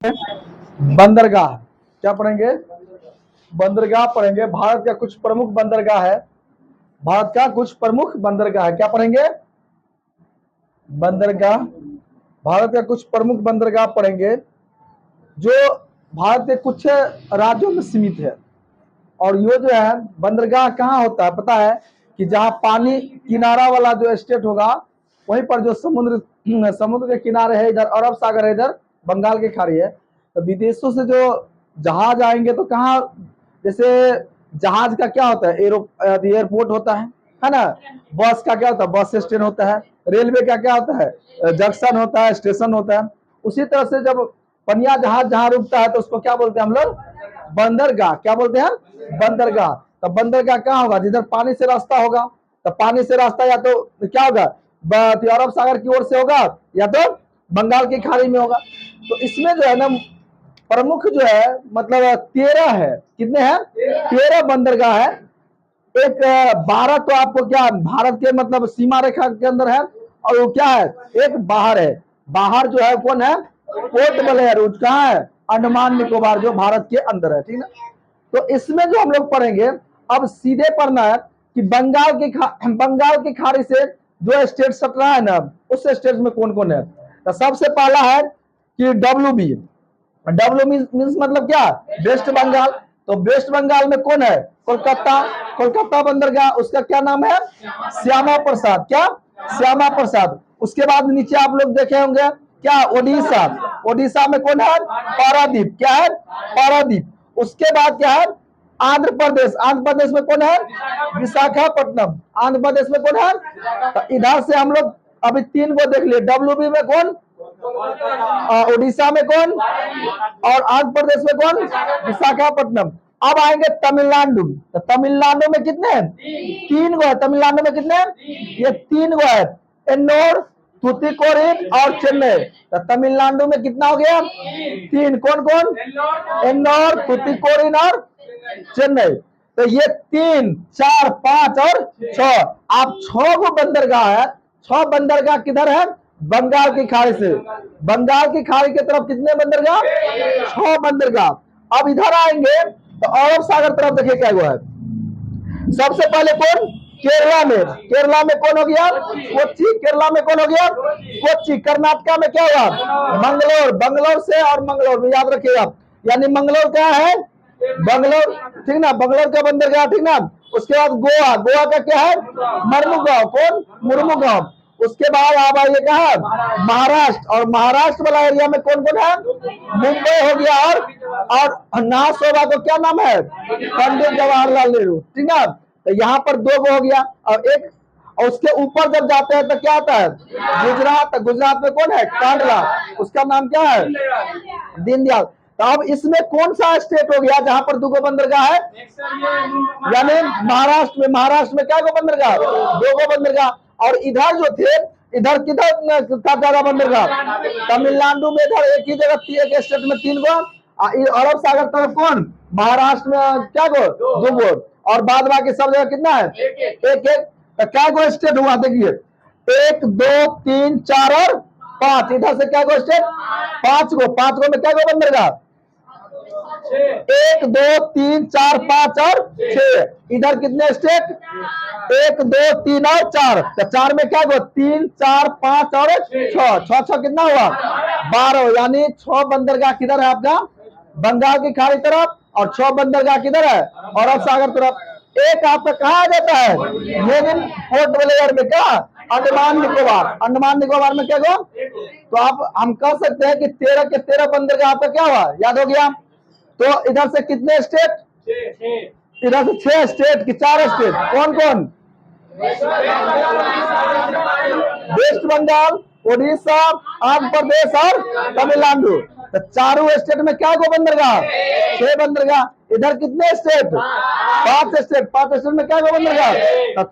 बंदरगाह। क्या पढ़ेंगे? बंदरगाह पढ़ेंगे। भारत का कुछ प्रमुख बंदरगाह है। भारत का कुछ प्रमुख बंदरगाह है। क्या पढ़ेंगे? बंदरगाह। भारत का कुछ प्रमुख बंदरगाह पढ़ेंगे जो भारत के कुछ राज्यों में सीमित है। और ये जो है बंदरगाह कहाँ होता है पता है? कि जहाँ पानी किनारा वाला जो स्टेट होगा वहीं पर जो समुद्र के किनारे है, इधर अरब सागर है, इधर बंगाल की खाड़ी है। तो विदेशों से जो जहाज आएंगे तो कहाँ, जैसे जहाज का क्या होता है? एयरपोर्ट होता है ना। बस का क्या होता है? बस स्टैंड होता है। रेलवे का क्या होता है? जंक्शन होता है, स्टेशन होता है। उसी तरह से जब पनिया जहाज जहां रुकता है तो उसको क्या बोलते हैं हम लोग? बंदरगाह। क्या बोलते हैं? बंदरगाह। तो बंदरगाह कहाँ होगा? जिधर पानी से रास्ता होगा। तो पानी से रास्ता या तो क्या होगा? अरब सागर की ओर से होगा या तो बंगाल की खाड़ी में होगा। तो इसमें जो है ना प्रमुख जो है मतलब 13 है। कितने हैं? 13 बंदरगाह है। एक 12 तो आपको क्या भारत के मतलब सीमा रेखा के अंदर है, और वो क्या है? एक बाहर है। बाहर जो है कौन है? Port Blair. कहाँ है? अंडमान निकोबार, जो भारत के अंदर है। ठीक है। तो इसमें जो हम लोग पढ़ेंगे अब सीधे पढ़ना है कि बंगाल की खाड़ी से जो स्टेट सट रहा है ना, उस स्टेट में कौन कौन है। तो सबसे पहला है कि डब्ल्यू मीन्स मतलब क्या? वेस्ट बंगाल। तो वेस्ट बंगाल में कौन है? कोलकाता। कोलकाता बंदरगाह, उसका क्या नाम है? श्यामा प्रसाद। क्या? श्यामा प्रसाद। उसके बाद नीचे आप लोग देखे होंगे क्या? ओडिशा। ओडिशा में कौन है? पारादीप। क्या है? पारादीप। उसके बाद क्या है? आंध्र प्रदेश। आंध्र प्रदेश में कौन है? विशाखापट्टनम। आंध्र प्रदेश में कौन है? तो इधर से हम लोग अभी 3 को देख लिए। डब्ल्यू में कौन? उड़ीसा में कौन? और आंध्र प्रदेश में कौन? विशाखापट्टनम। अब आएंगे तमिलनाडु। तो तमिलनाडु में कितने हैं? 3 गो है। तमिलनाडु में कितने हैं? ये 3 गो है। एन्नोर, तुतिकोरिन और चेन्नई। तो तमिलनाडु में कितना हो गया? 3। कौन कौन? एन्नोर, तुतिकोरिन और चेन्नई। तो ये 3, 4, 5 और 6। आप 6 को बंदरगाह है। 6 बंदरगाह किधर है? बंगाल की खाड़ी से। बंगाल की खाड़ी की तरफ कितने बंदरगाह? 6 बंदरगाह। अब इधर आएंगे तो अरब सागर तरफ देखिए क्या हुआ है। सबसे पहले कौन? केरला में। केरला में कौन हो गया? कोच्चि। केरला में कौन हो गया? कोच्चि। कर्नाटका में क्या हुआ? मंगलोर। बंगलोर से और मंगलोर में याद रखिएगा। यानी मंगलोर क्या है? बंगलोर। ठीक ना? बंगलोर का बंदरगाह। ठीक ना? उसके बाद गोवा। गोवा का क्या है? मर्मुगांव। कौन? मुर्मुगांव। उसके बाद आप आइए कहा? महाराष्ट्र। और महाराष्ट्र वाला एरिया में कौन कौन है? मुंबई हो गया। और नासोबा को क्या नाम है? पंडित जवाहरलाल नेहरू। ठीक है। तो यहाँ पर 2 गो हो गया। और एक, और उसके ऊपर जब जाते हैं तो क्या आता है? गुजरात। गुजरात में कौन है? कांडला। उसका नाम क्या है? दीनदयाल। तो अब इसमें कौन सा स्टेट हो गया जहां पर 2 गो बंदरगाह है? यानी महाराष्ट्र में क्या गो बंदरगाह? 2 गो बंदरगाह। और इधर जो थे, इधर किधर था ज्यादा बंदरगाह? तमिलनाडु में इधर एक ही जगह एक स्टेट में 3 गो। अरब सागर तरफ कौन? महाराष्ट्र में क्या गो? 2 गो। और बाद बाकी सब जगह कितना है? एक एक। तो क्या गो स्टेट हुआ? देखिए 1, 2, 3, 4 और 5। इधर से क्या गो स्टेट? 5 गो। 5 गो में क्या गो बंदरगाह? 1, 2, 3, 4, 5 और 6। इधर कितने स्टेट? 1, 2, 3 और 4। तो 4 में क्या हुआ? 3, 4, 5 और 6। 6 कितना हुआ? 12। यानी 6 बंदरगाह किधर है आपका? बंगाल की खाड़ी तरफ। और 6 बंदरगाह किधर है? अरब सागर तरफ। एक आपका कहा आ जाता है? लेकिन पोर्ट ब्लेयर में क्या? अंडमान निकोबार। अंडमान निकोबार में क्या गो? तो आप हम कह सकते हैं कि 13 के 13 बंदरगाह आपका क्या हुआ? याद हो गया। तो इधर से कितने स्टेट? इधर से 6 स्टेट की 4 स्टेट। कौन कौन? वेस्ट बंगाल, उड़ीसा, आंध्र प्रदेश और तमिलनाडु। तो चारों स्टेट में क्या गो बंदरगाह? 6 बंदरगाह। इधर कितने स्टेट? 5 स्टेट। 5 स्टेट में क्या गो बंदरगाह? तो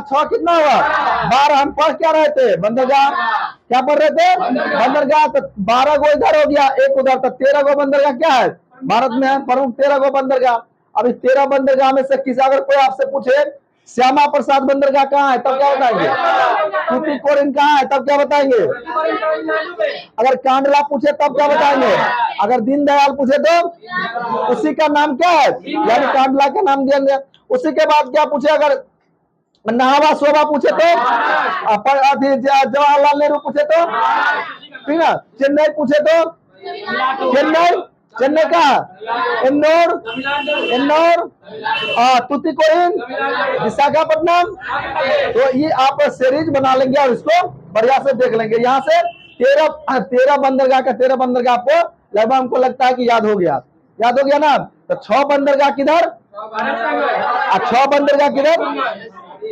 6 कितना हुआ? 12। हम पढ़ क्या रहे थे? बंदरगाह। क्या पढ़ रहे थे? बंदरगाह। तो 12 गो इधर हो गया, एक उधर। तो 13 गो बंदरगाह क्या है? भारत में है प्रमुख 13 गो बंदरगाह। अब इस 13 बंदरगाह में से किसी अगर कोई आपसे पूछे श्यामा प्रसाद बंदरगाह कहाँ है तब क्या बताएंगे? तूतीकोरिन कहाँ है तब क्या बताएंगे? अगर कांडला पूछे तब क्या बताएंगे? अगर दीनदयाल पूछे तो उसी का नाम क्या है, यानी कांडला का नाम दिया गया। उसी के बाद क्या पूछे, अगर नाहवा शोभा पूछे तो, जवाहरलाल नेहरू पूछे तो, ठीक है, चेन्नई पूछे तो, चेन्नई कहा, इंदौर, तूतीकोरिन, विशाखापट्टनम। तो ये आप सीरीज बना लेंगे और इसको बढ़िया से देख लेंगे। यहाँ से 13 बंदरगाह का 13 बंदरगाह आपको लगभग हमको लगता है कि याद हो गया ना। तो 6 बंदरगाह किधर, 6 बंदरगाह किधर,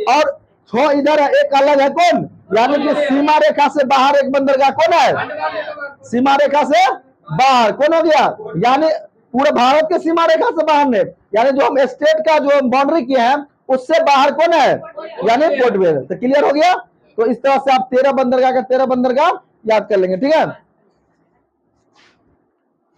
और 6 इधर है, एक अलग है कौन, यानी कि सीमा रेखा से बाहर एक बंदरगाह कौन है, सीमा रेखा से बाहर कौन हो गया, यानी पूरे भारत के सीमा रेखा से बाहर ने, यानी जो हम स्टेट का जो बाउंड्री किए हैं उससे बाहर कौन है, यानी पोर्ट ब्लेयर। तो क्लियर हो गया। तो इस तरह से आप 13 बंदरगाह का 13 बंदरगाह याद कर लेंगे, ठीक है।